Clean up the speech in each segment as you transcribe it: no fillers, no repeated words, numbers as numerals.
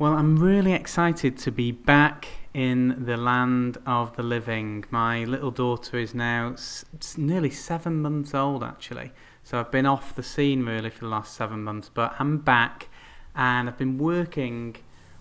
Well, I'm really excited to be back in the land of the living. My little daughter is now nearly 7 months old, actually. So I've been off the scene really for the last 7 months, but I'm back and I've been working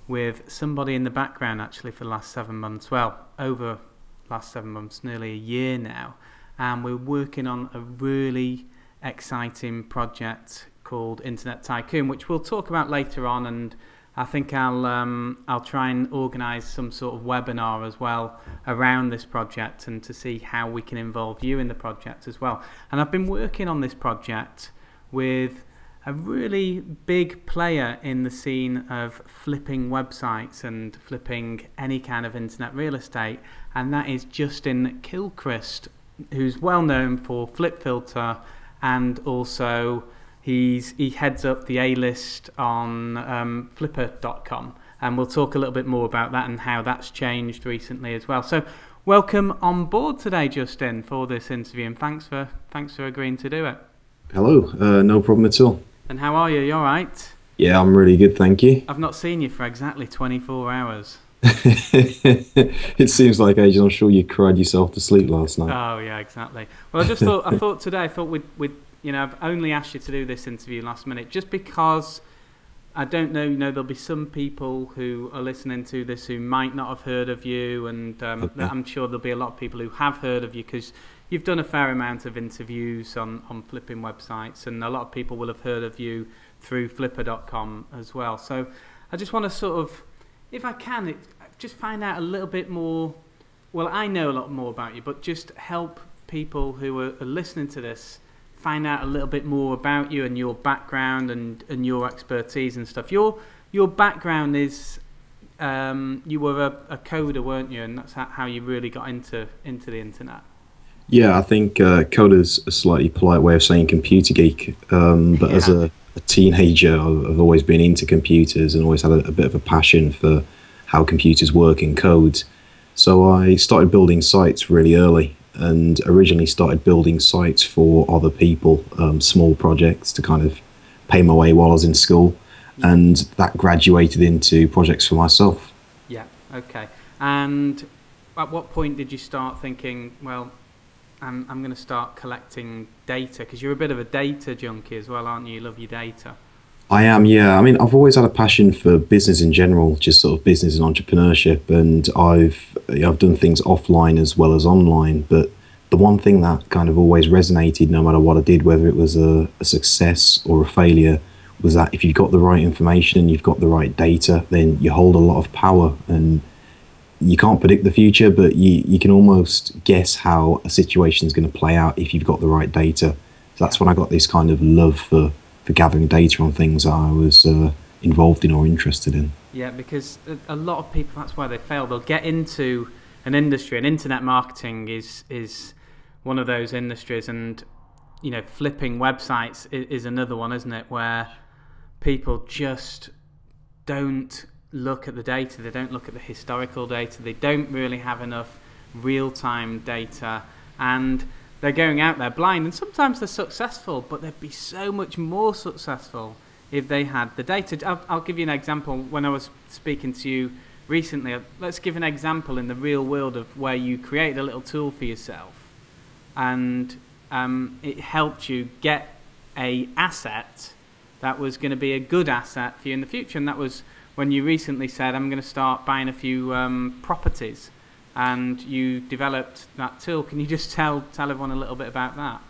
with somebody in the background actually for the last 7 months. Well, over the last 7 months, nearly a year now. And we're working on a really exciting project called Internet Tycoon, which we'll talk about later on, and I think I'll try and organise some sort of webinar as well around this project and to see how we can involve you in the project as well. And I've been working on this project with a really big player in the scene of flipping websites and flipping any kind of internet real estate, and that is Justin Gilchrist, who's well known for Flip Filter, and also he heads up the A-list on flipper.com, and we'll talk a little bit more about that and how that's changed recently as well. So welcome on board today, Justin, for this interview, and thanks for agreeing to do it. Hello, no problem at all. And how are you? You all right? Yeah, I'm really good, thank you. I've not seen you for exactly 24 hours. It seems like ages. I'm sure you cried yourself to sleep last night. Oh yeah, exactly. Well, I thought we'd I've only asked you to do this interview last minute just because I don't know, there'll be some people who are listening to this who might not have heard of you, and Okay. I'm sure there'll be a lot of people who have heard of you because you've done a fair amount of interviews on flipping websites, and a lot of people will have heard of you through flipper.com as well. So I just want to sort of, if I can, just find out a little bit more. Well, I know a lot more about you, but just help people who are listening to this find out a little bit more about you and your background and your expertise and stuff. Your background is you were a coder, weren't you? And that's how you really got into the internet. Yeah, I think coder's a slightly polite way of saying computer geek. But as a teenager, I've always been into computers and always had a bit of a passion for how computers work and code. So I started building sites really early, and originally started building sites for other people, small projects to kind of pay my way while I was in school, and that graduated into projects for myself. Yeah, okay. And at what point did you start thinking, well, I'm going to start collecting data? Because you're a bit of a data junkie as well, aren't you? You love your data. I am, yeah. I mean, I've always had a passion for business in general, just sort of business and entrepreneurship, and I've done things offline as well as online. But the one thing that kind of always resonated, no matter what I did, whether it was a success or a failure, was that if you've got the right information and you've got the right data, then you hold a lot of power. And you can't predict the future, but you can almost guess how a situation is going to play out if you've got the right data. So that's when I got this kind of love for gathering data on things that I was involved in or interested in. Yeah, because a lot of people, that's why they fail. They'll get into an industry, and internet marketing is one of those industries, and flipping websites is another one, isn't it, where people just don't look at the data, they don't look at the historical data, they don't really have enough real-time data, and they're going out there blind, and sometimes they're successful, but they'd be so much more successful if they had the data. I'll give you an example. When I was speaking to you recently, let's give an example in the real world of where you created a little tool for yourself, and it helped you get a asset that was going to be a good asset for you in the future, and that was when you recently said, I'm going to start buying a few properties. And you developed that tool. Can you just tell everyone a little bit about that?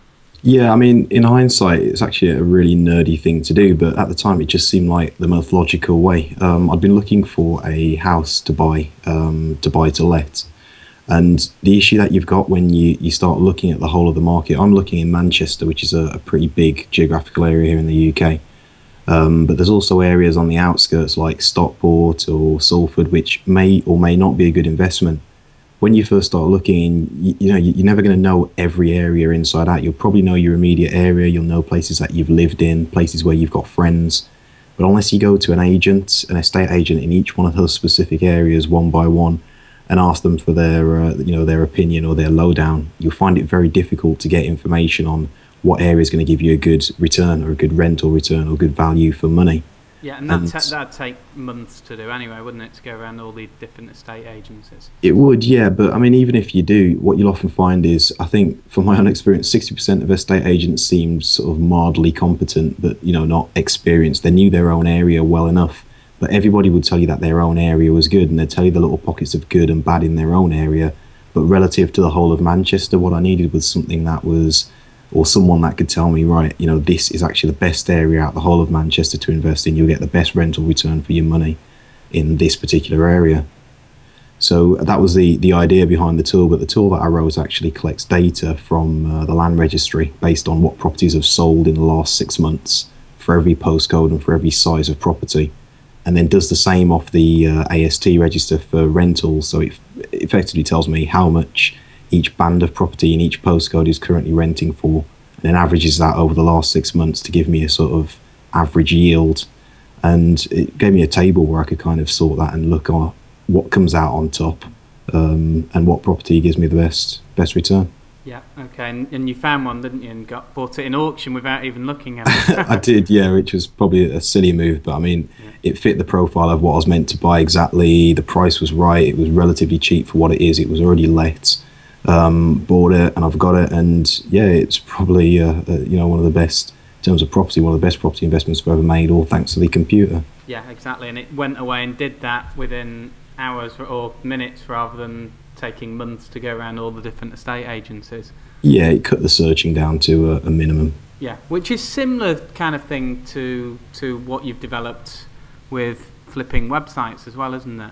Yeah, I mean, in hindsight, it's actually a really nerdy thing to do, but at the time it just seemed like the most logical way. I'd been looking for a house to buy to let. And the issue that you've got when you start looking at the whole of the market, I'm looking in Manchester, which is a pretty big geographical area here in the UK. But there's also areas on the outskirts like Stockport or Salford, which may or may not be a good investment. When you first start looking, you're never going to know every area inside out. You'll probably know your immediate area. You'll know places that you've lived in, places where you've got friends. But unless you go to an estate agent in each one of those specific areas one by one, and ask them for their opinion or their lowdown, you'll find it very difficult to get information on what area is going to give you a good return or a good rental return or good value for money. Yeah, and And that'd take months to do anyway, wouldn't it, to go around all the different estate agencies? it would, yeah, but I mean, even if you do, what you'll often find is, I think, from my own experience, 60% of estate agents seemed sort of mildly competent, but not experienced. They knew their own area well enough, but everybody would tell you that their own area was good, and they'd tell you the little pockets of good and bad in their own area. But relative to the whole of Manchester, what I needed was something that was, or someone that could tell me, right, this is actually the best area out the whole of Manchester to invest in. You'll get the best rental return for your money in this particular area. So that was the idea behind the tool, but the tool that I wrote actually collects data from the land registry based on what properties have sold in the last 6 months for every postcode and for every size of property, and then does the same off the AST register for rentals. So it effectively tells me how much each band of property in each postcode is currently renting for, and then averages that over the last 6 months to give me a sort of average yield. And it gave me a table where I could kind of sort that and look at what comes out on top, and what property gives me the best return. Yeah, okay, and you found one, didn't you, and bought it in auction without even looking at it? I did, yeah, which was probably a silly move, but I mean, it fit the profile of what I was meant to buy exactly. The price was right. It was relatively cheap for what it is. It was already let. Bought it, and I've got it, and yeah, it's probably one of the best in terms of property, one of the best property investments I've ever made, all thanks to the computer. Yeah, exactly, and it went away and did that within hours or minutes rather than taking months to go around all the different estate agencies. Yeah, it cut the searching down to a minimum. Yeah, which is similar kind of thing to what you've developed with flipping websites as well, isn't it?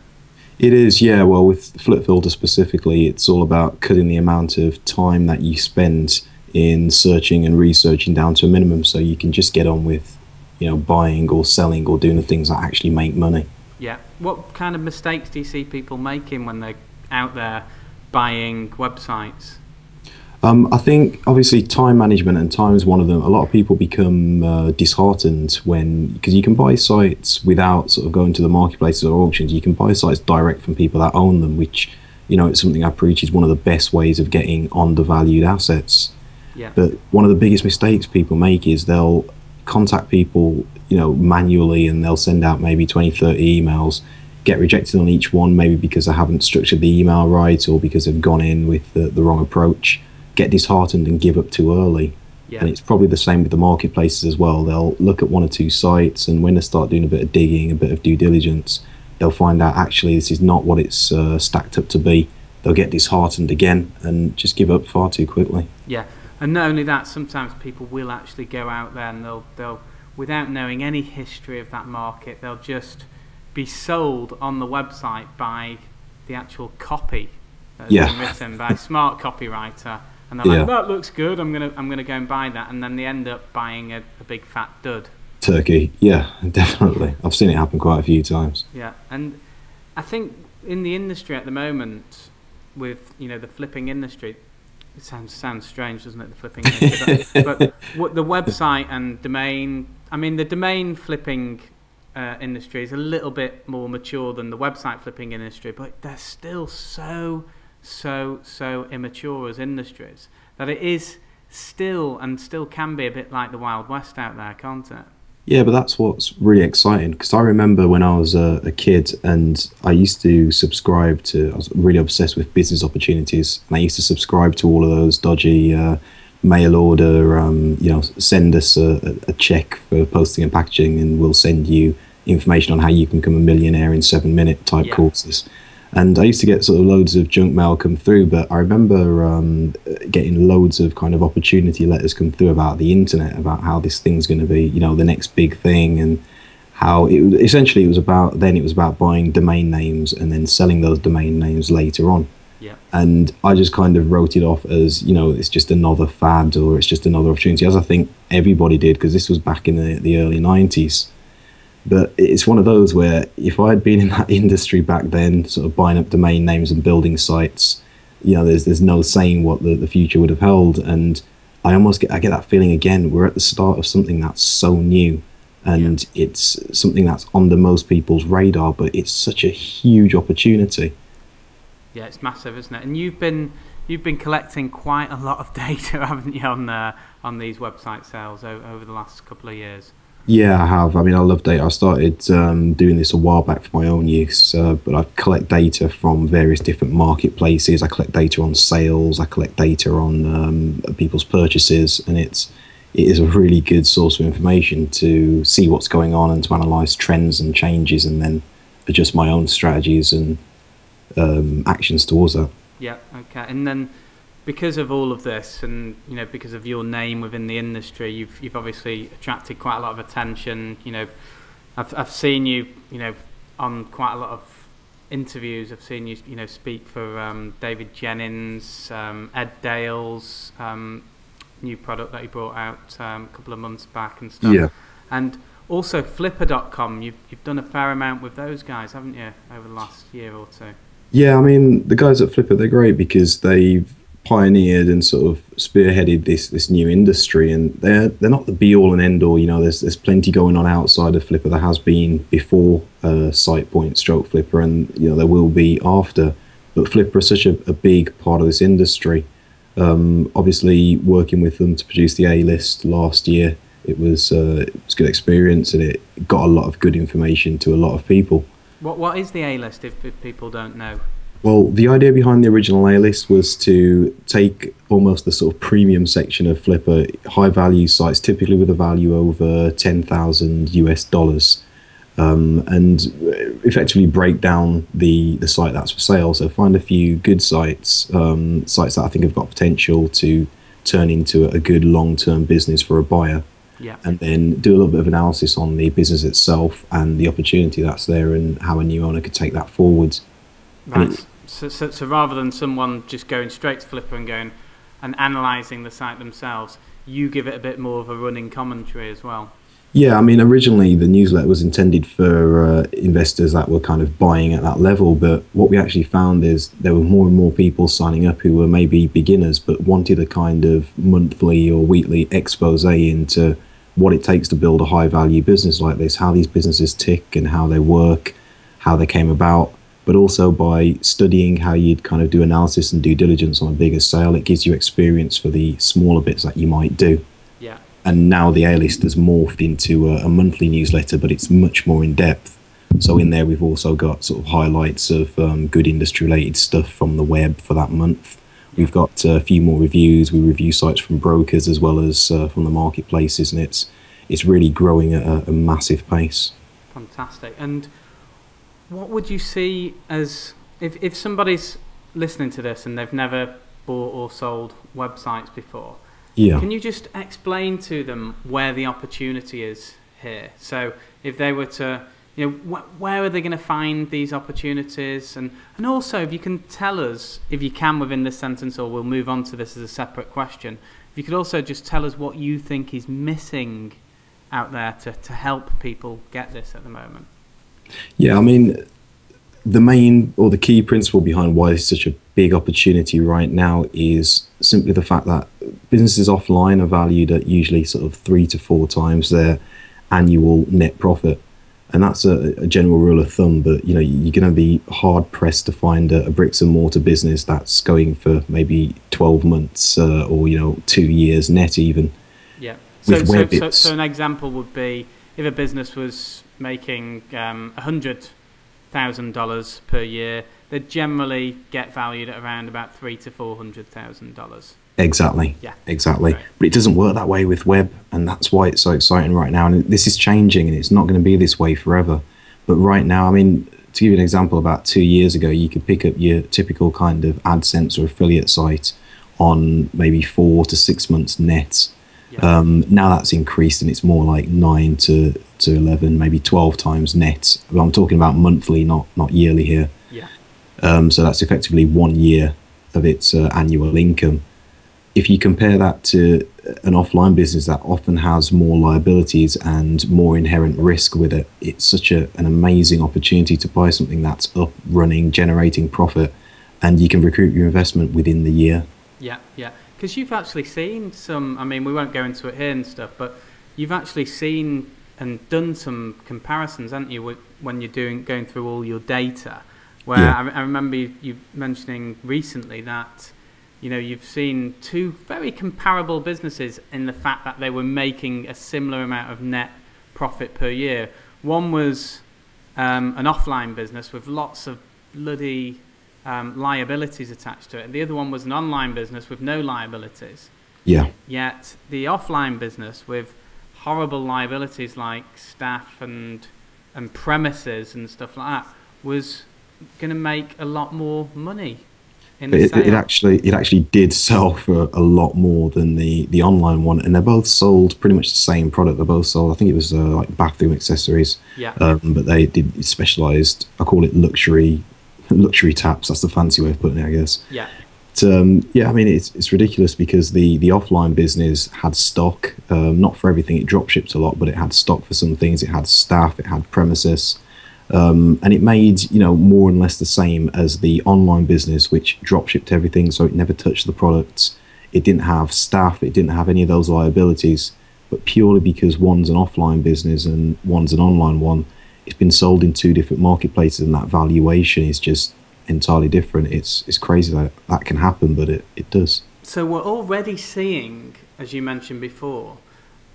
It is, yeah. Well, with Flip Filter specifically, it's all about cutting the amount of time that you spend in searching and researching down to a minimum, so you can just get on with, buying or selling or doing the things that actually make money. Yeah. What kind of mistakes do you see people making when they're out there buying websites? I think obviously time management, and time is one of them. A lot of people become disheartened because you can buy sites without sort of going to the marketplaces or auctions. You can buy sites direct from people that own them, which it's something I preach is one of the best ways of getting undervalued assets. Yeah. But one of the biggest mistakes people make is they'll contact people manually, and they'll send out maybe 20, 30 emails, get rejected on each one, maybe because they haven't structured the email right or because they've gone in with the wrong approach, get disheartened and give up too early. Yeah. And it's probably the same with the marketplaces as well. They'll look at one or two sites, and when they start doing a bit of digging, a bit of due diligence, they'll find out actually this is not what it's stacked up to be. They'll get disheartened again and just give up far too quickly. Yeah, and not only that, sometimes people will actually go out there and they'll without knowing any history of that market, they'll just be sold on the website by the actual copy that has been written by a smart copywriter. And they're like, that looks good, I'm gonna go and buy that, and then they end up buying a big fat dud. Turkey, yeah, definitely. I've seen it happen quite a few times. Yeah, and I think in the industry at the moment, with the flipping industry, it sounds strange, doesn't it? The flipping industry, but what the website and domain, I mean, the domain flipping industry is a little bit more mature than the website flipping industry, but they're still so immature as industries that it is still can be a bit like the Wild West out there, can't it? Yeah, but that's what's really exciting, because I remember when I was a kid, and I used to subscribe to, I was really obsessed with business opportunities, and I used to subscribe to all of those dodgy mail order, send us a check for posting and packaging, and we'll send you information on how you can become a millionaire in 7-minute type courses. And I used to get sort of loads of junk mail come through, but I remember getting loads of kind of opportunity letters come through about the internet, about how this thing's going to be, the next big thing, and how it was about buying domain names and then selling those domain names later on. Yeah. And I just kind of wrote it off as, it's just another fad, or it's just another opportunity, as I think everybody did, because this was back in the early 90s. But it's one of those where if I had been in that industry back then, sort of buying up domain names and building sites, there's no saying what the future would have held. And I get that feeling again. We're at the start of something that's so new, and it's something that's under most people's radar, but it's such a huge opportunity. Yeah, it's massive, isn't it? And you've been collecting quite a lot of data, haven't you, on these website sales over the last couple of years? Yeah, I have. I mean, I love data. I started doing this a while back for my own use, but I collect data from various different marketplaces. I collect data on sales. I collect data on people's purchases, and it is a really good source of information to see what's going on and to analyze trends and changes, and then adjust my own strategies and actions towards that. Yeah, okay. And then because of all of this, and because of your name within the industry, you've obviously attracted quite a lot of attention. I've seen you, on quite a lot of interviews. I've seen you, speak for David Jennings, Ed Dale's new product that he brought out a couple of months back and stuff. Yeah. And also Flipper.com. You've done a fair amount with those guys, haven't you, over the last year or two? Yeah, I mean, the guys at Flipper, they're great because they've pioneered and sort of spearheaded this new industry, and they're not the be all and end all. There's plenty going on outside of Flipper. There has been before SitePoint stroke Flipper, and there will be after. But Flipper is such a big part of this industry. Obviously, working with them to produce the A list last year, it was a good experience, and it got a lot of good information to a lot of people. What is the A list if people don't know? Well, the idea behind the original A-list was to take almost the sort of premium section of Flipper, high-value sites, typically with a value over 10,000 US dollars, and effectively break down the site that's for sale. So find a few good sites, sites that I think have got potential to turn into a good long-term business for a buyer. Yeah. And then do a little bit of analysis on the business itself and the opportunity that's there and how a new owner could take that forward. Right. So rather than someone just going straight to Flipper and going and analysing the site themselves, you give it a bit more of a running commentary as well. Yeah, I mean, originally the newsletter was intended for investors that were kind of buying at that level, but what we actually found is there were more and more people signing up who were maybe beginners but wanted a kind of monthly or weekly expose into what it takes to build a high-value business like this, how these businesses tick and how they work, how they came about. But also by studying how you'd kind of do analysis and due diligence on a bigger sale, it gives you experience for the smaller bits that you might do. Yeah. And now the A-list has morphed into a monthly newsletter, but it's much more in depth. So in there we've also got sort of highlights of good industry-related stuff from the web for that month. We've got a few more reviews. We review sites from brokers as well as from the marketplaces, and it's really growing at a massive pace. Fantastic. And what would you see as, if somebody's listening to this and they've never bought or sold websites before, yeah, can you just explain to them where the opportunity is here? So if they were to, where are they going to find these opportunities? And also, if you can tell us, if you can within this sentence, or we'll move on to this as a separate question, if you could also just tell us what you think is missing out there to help people get this at the moment. Yeah, I mean, the main or the key principle behind why it's such a big opportunity right now is simply the fact that businesses offline are valued at usually sort of 3 to 4 times their annual net profit. And that's a general rule of thumb, but you're going to be hard pressed to find a bricks and mortar business that's going for maybe 12 months or 2 years net even. Yeah. So an example would be if a business was making $100,000 per year, they generally get valued at around about $300,000 to $400,000. Exactly. Yeah. Exactly. Right. But it doesn't work that way with web, and that's why it's so exciting right now. And this is changing, and it's not going to be this way forever. But right now, I mean, to give you an example, about 2 years ago, you could pick up your typical kind of AdSense or affiliate site on maybe 4 to 6 months net. Yeah. Now that's increased, and it's more like 9 to 11, maybe 12 times net. But I'm talking about monthly, not yearly here. Yeah. So that's effectively 1 year of its annual income. If you compare that to an offline business that often has more liabilities and more inherent risk with it, it's such an amazing opportunity to buy something that's up, running, generating profit, and you can recoup your investment within the year. Yeah, yeah. Because you've actually seen some, I mean, we won't go into it here and stuff, but you've actually seen and done some comparisons, haven't you, when you're going through all your data, where Yeah. I remember you mentioning recently that you've seen 2 very comparable businesses in the fact that they were making a similar amount of net profit per year. One was an offline business with lots of bloody liabilities attached to it. And the other one was an online business with no liabilities. Yeah. Yet the offline business with horrible liabilities like staff and premises and stuff like that was going to make a lot more money in the sale. It actually did sell for a lot more than the online one, and they both sold pretty much the same product. They both sold, I think it was like bathroom accessories. Yeah. But they did specialized. I call it luxury taps. That's the fancy way of putting it, I guess. Yeah. Yeah, I mean it's ridiculous because the offline business had stock, not for everything. It drop shipped a lot, but it had stock for some things. It had staff, it had premises, and it made more or less the same as the online business, which drop shipped everything, so it never touched the products. It didn't have staff, it didn't have any of those liabilities, but purely because one's an offline business and one's an online one, it's been sold in two different marketplaces, and that valuation is just entirely different. It's crazy that can happen, but it does. So we're already seeing, as you mentioned before,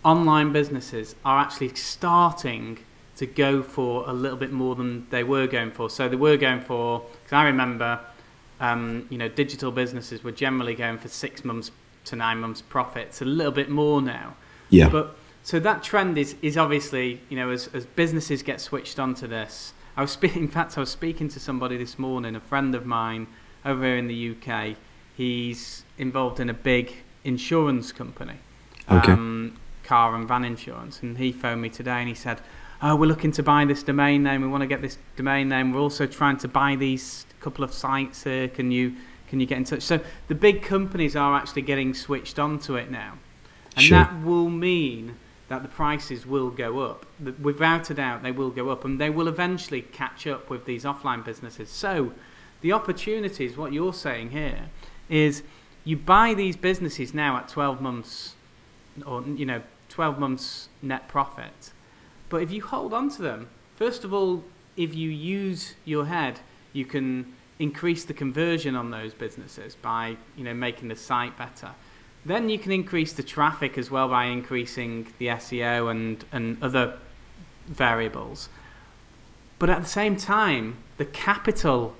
online businesses are actually starting to go for a little bit more than they were going for. So they were going for, because I remember, digital businesses were generally going for 6 months to 9 months profits, a little bit more now. Yeah. But so that trend is obviously, as businesses get switched onto this. In fact, I was speaking to somebody this morning, a friend of mine over here in the UK. He's involved in a big insurance company, Okay. car and van insurance, and he phoned me today and he said, "Oh, we're looking to buy this domain name. We want to get this domain name. We're also trying to buy these couple of sites here. Can you get in touch?" So the big companies are actually getting switched onto it now, and Sure. that will mean that the prices will go up. Without a doubt, they will go up, and they will eventually catch up with these offline businesses. So the opportunities, what you're saying here, is you buy these businesses now at 12 months, or 12 months net profit. But if you hold on to them, first of all, if you use your head, you can increase the conversion on those businesses by making the site better. Then you can increase the traffic as well by increasing the SEO and other variables. But at the same time, the capital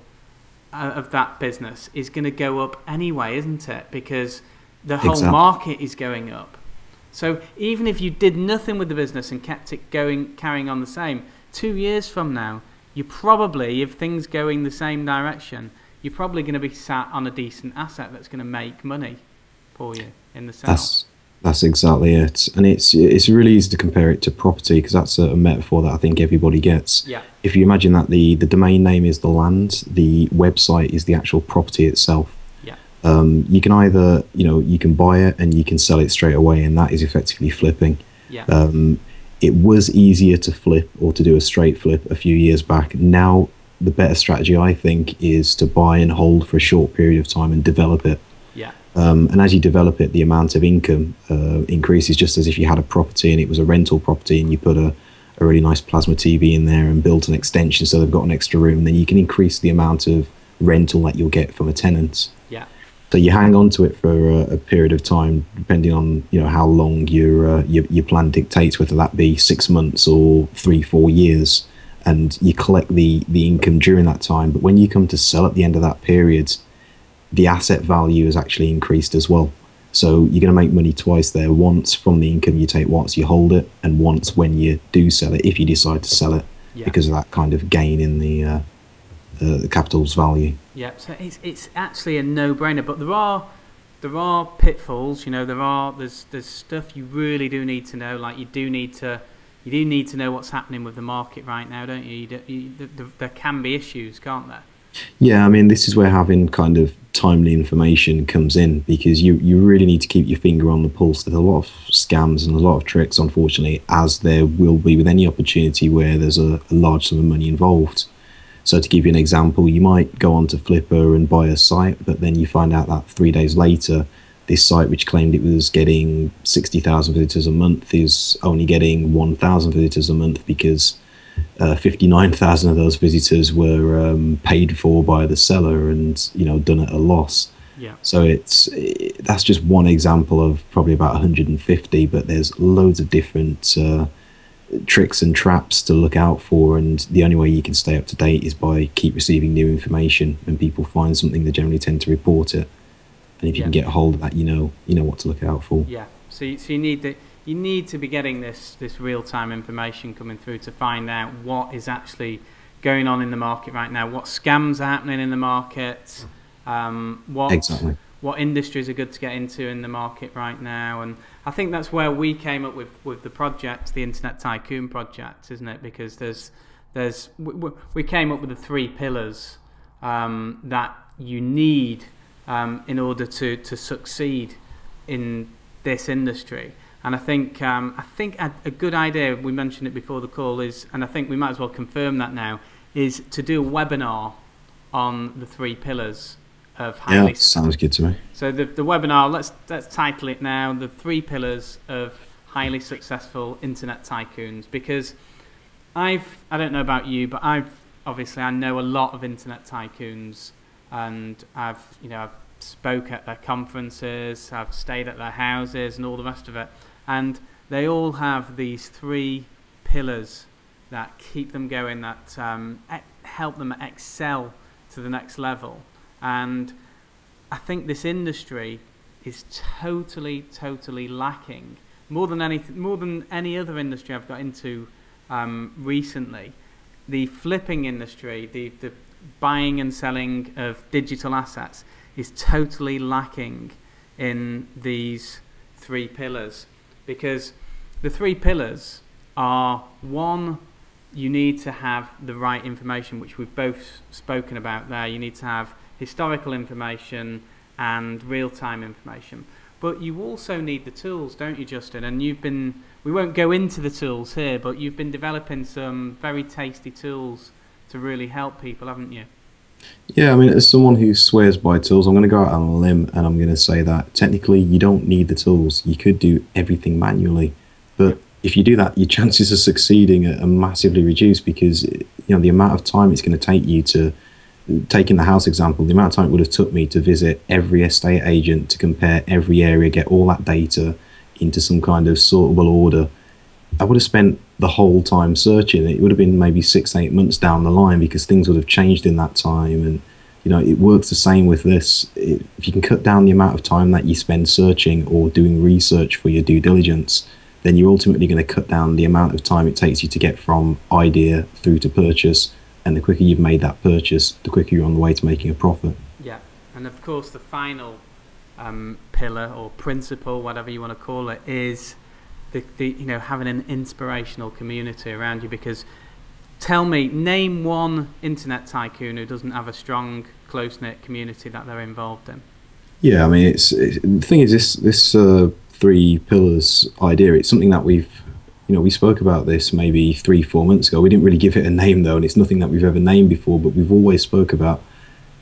of that business is going to go up anyway, isn't it? Because the whole market is going up. So even if you did nothing with the business and kept it carrying on the same, 2 years from now, you probably, if things go in the same direction, you're probably going to be sat on a decent asset that's going to make money for you in the sale. That's exactly it, and it's really easy to compare it to property because that's a metaphor that I think everybody gets. Yeah. If you imagine that the domain name is the land, the website is the actual property itself. Yeah. You can either you can buy it and you can sell it straight away, and that is effectively flipping. Yeah. It was easier to flip or to do a straight flip a few years back. Now the better strategy, I think, is to buy and hold for a short period of time and develop it. Yeah. And as you develop it, the amount of income increases, just as if you had a property and it was a rental property and you put a really nice plasma TV in there and built an extension so they've got an extra room, then you can increase the amount of rental that you'll get from a tenant. Yeah. So you hang on to it for a period of time, depending on how long your plan dictates, whether that be 6 months or 3-4 years, and you collect the income during that time. But when you come to sell at the end of that period, the asset value is actually increased as well. So you're going to make money twice there, once from the income you take once you hold it, and once when you do sell it, if you decide to sell it, because of that kind of gain in the capital's value. Yeah, so it's actually a no-brainer, but there are pitfalls. There's stuff you really do need to know. Like you do need to know what's happening with the market right now, don't you? There can be issues, can't there? Yeah, I mean, this is where having kind of timely information comes in, because you really need to keep your finger on the pulse. There's a lot of scams and a lot of tricks, unfortunately, as there will be with any opportunity where there's a large sum of money involved. So to give you an example, you might go onto Flipper and buy a site, but then you find out that 3 days later, this site, which claimed it was getting 60,000 visitors a month, is only getting 1,000 visitors a month because 59,000 of those visitors were paid for by the seller and done at a loss. Yeah. So that's just one example of probably about 150, but there's loads of different tricks and traps to look out for, and the only way you can stay up to date is by keep receiving new information. When people find something, they generally tend to report it, and if you can get a hold of that, you know what to look out for. Yeah. So you need to be getting this real-time information coming through to find out what is actually going on in the market right now, what scams are happening in the market, what industries are good to get into in the market right now. And I think that's where we came up with the project, the Internet Tycoon project, isn't it? Because we came up with the 3 pillars that you need in order to succeed in this industry. And I think a good idea, we mentioned it before the call, is, and I think we might as well confirm that now, is to do a webinar on the 3 pillars of highly... Yeah, sounds good to me. So the webinar, let's title it now, the 3 pillars of highly successful internet tycoons. Because I don't know about you, but I know a lot of internet tycoons, and I've spoke at their conferences, I've stayed at their houses and all the rest of it. And they all have these 3 pillars that keep them going, that help them excel to the next level. And I think this industry is totally lacking, more than any other industry I've got into recently. The flipping industry, the buying and selling of digital assets, is totally lacking in these 3 pillars. Because the 3 pillars are: 1, you need to have the right information, which we've both spoken about there. You need to have historical information and real-time information. But you also need the tools, don't you, Justin? And we won't go into the tools here, but you've been developing some very tasty tools to really help people, haven't you? Yeah, I mean, as someone who swears by tools, I'm going to go out on a limb and I'm going to say that technically you don't need the tools. You could do everything manually, but if you do that, your chances of succeeding are massively reduced, because the amount of time it's going to take you to, taking the house example, the amount of time it would have took me to visit every estate agent, to compare every area, get all that data into some kind of sortable order. I would have spent the whole time searching. It would have been maybe 6-8 months down the line, because things would have changed in that time. And it works the same with this. If you can cut down the amount of time that you spend searching or doing research for your due diligence, then you're ultimately going to cut down the amount of time it takes you to get from idea through to purchase. And the quicker you've made that purchase, the quicker you're on the way to making a profit. Yeah, and of course the final pillar or principle, whatever you want to call it, is having an inspirational community around you. Because name one internet tycoon who doesn't have a strong, close-knit community that they're involved in. Yeah, I mean, the thing is, this 3 pillars idea, it's something that we spoke about this maybe 3-4 months ago. We didn't really give it a name though, and it's nothing that we've ever named before, but we've always spoke about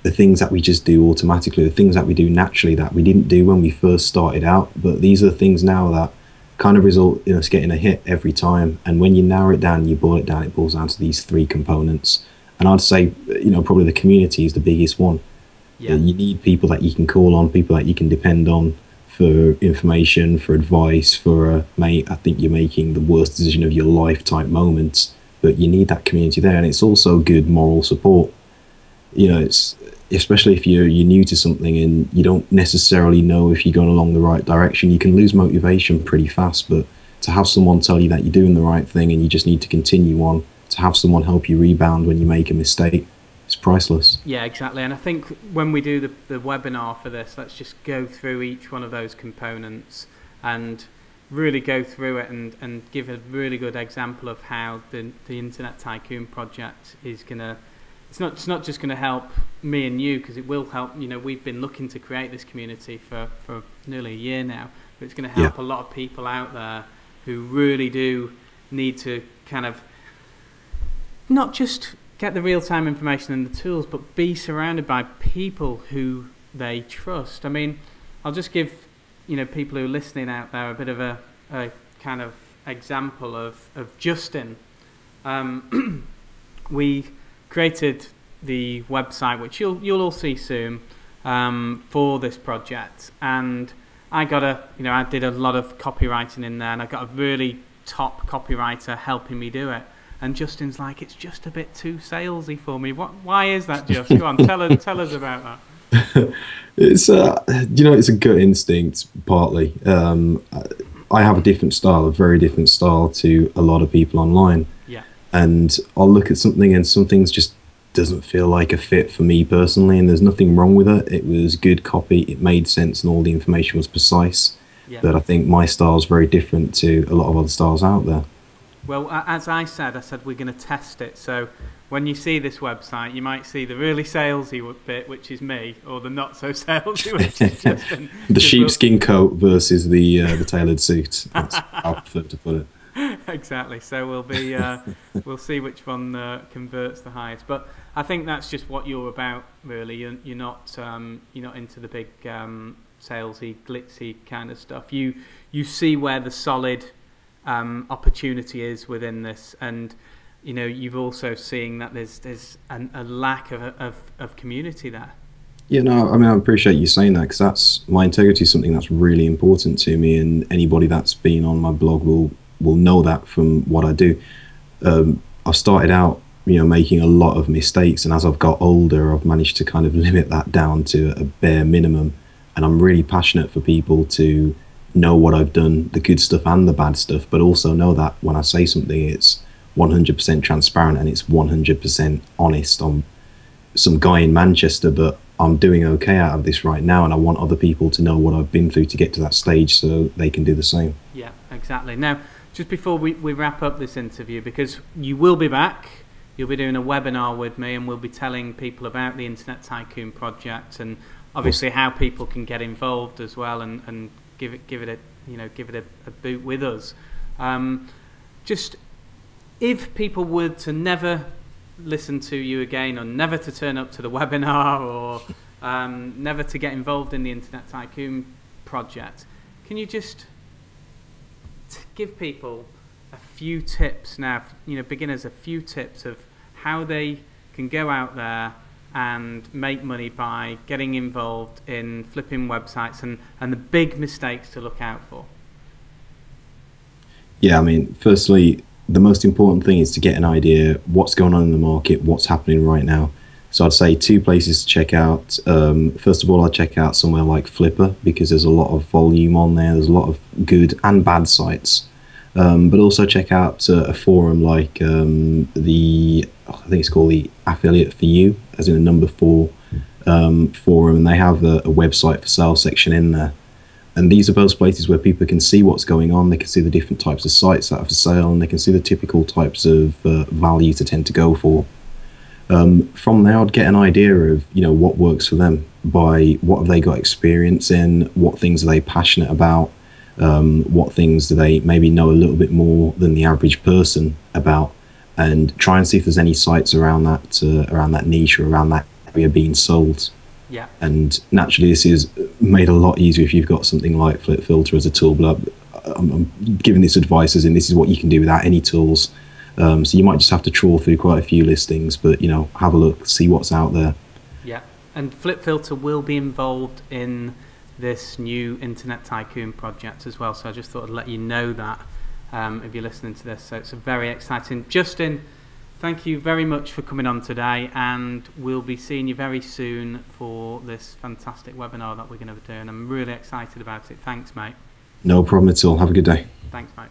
the things that we just do automatically, the things that we do naturally that we didn't do when we first started out. But these are the things now that kind of result in us getting a hit every time. And when you narrow it down, you boil it down, it boils down to these 3 components. And I'd say, probably the community is the biggest one. Yeah. You need people that you can call on, people that you can depend on for information, for advice, for mate, I think you're making the worst decision of your life type moments. But you need that community there, and it's also good moral support. It's especially if you're new to something and you don't necessarily know if you're going along the right direction, you can lose motivation pretty fast. But to have someone tell you that you're doing the right thing and you just need to continue on, to have someone help you rebound when you make a mistake, it's priceless. Yeah, exactly. And I think when we do the webinar for this, let's just go through each one of those components and really go through it and give a really good example of how the Internet Tycoon project is going to... It's not just going to help me and you, because it will help. We've been looking to create this community for nearly a year now, but it's going to help a lot of people out there who really do need to kind of not just get the real-time information and the tools, but be surrounded by people who they trust. I mean, I'll just give people who are listening out there a bit of a kind of example of Justin. We created the website, which you'll all see soon, for this project, and I did a lot of copywriting in there, and I got a really top copywriter helping me do it. And Justin's like, it's just a bit too salesy for me. Why is that, Just? Go on, tell us about that. It's it's a gut instinct partly. I have a different style, a very different style to a lot of people online. Yeah. And I'll look at something and some things just doesn't feel like a fit for me personally, and there's nothing wrong with it. It was good copy, it made sense, and all the information was precise. Yeah. But I think my style is very different to a lot of other styles out there. Well, as I said we're going to test it. So when you see this website, you might see the really salesy bit, which is me, or the not so salesy, which is Justin. The sheepskin coat versus the tailored suit. That's how I prefer to put it. Exactly. So we'll see which one converts the highest. But I think that's just what you're about, really. You're not into the big salesy, glitzy kind of stuff. You see where the solid opportunity is within this, and you've also seen that there's a lack of community there. Yeah, no, I mean, I appreciate you saying that, because that's my integrity is something that's really important to me, and anybody that's been on my blog will know that from what I do. I've started out making a lot of mistakes, and as I've got older I've managed to kind of limit that down to a bare minimum, and I'm really passionate for people to know what I've done, the good stuff and the bad stuff, but also know that when I say something, it's 100% transparent and it's 100% honest. I'm some guy in Manchester, but I'm doing okay out of this right now, and I want other people to know what I've been through to get to that stage so they can do the same. Yeah, exactly. Now, just before we wrap up this interview, because you will be back, you'll be doing a webinar with me, and we'll be telling people about the Internet Tycoon project, and obviously how people can get involved as well, and give it a boot with us. Just if people were to never listen to you again, or never to turn up to the webinar, or never to get involved in the Internet Tycoon project, can you just give people a few tips now, beginners, a few tips of how they can go out there and make money by getting involved in flipping websites, and the big mistakes to look out for? Yeah, I mean, firstly, the most important thing is to get an idea what's going on in the market, what's happening right now. So I'd say 2 places to check out. First of all, I'd check out somewhere like Flipper, because there's a lot of volume on there. There's a lot of good and bad sites. But also check out a forum like I think it's called the Affiliate for You, as in a number 4 forum, and they have a website for sale section in there. And these are both places where people can see what's going on. They can see the different types of sites that are for sale, and they can see the typical types of value to tend to go for. From there, I'd get an idea of what works for them, by what have they got experience in, what things are they passionate about, what things do they maybe know a little bit more than the average person about, and try and see if there's any sites around that niche or around that area being sold. Yeah. And naturally, this is made a lot easier if you've got something like Flip Filter as a tool, but I'm giving this advice as in this is what you can do without any tools. So you might just have to trawl through quite a few listings, but have a look, see what's out there. Yeah, and Flip Filter will be involved in this new Internet Tycoon project as well, so I just thought I'd let you know that if you're listening to this. So it's a very exciting. Justin, thank you very much for coming on today, and we'll be seeing you very soon for this fantastic webinar that we're going to be doing. I'm really excited about it. Thanks, mate. No problem at all. Have a good day. Thanks, mate.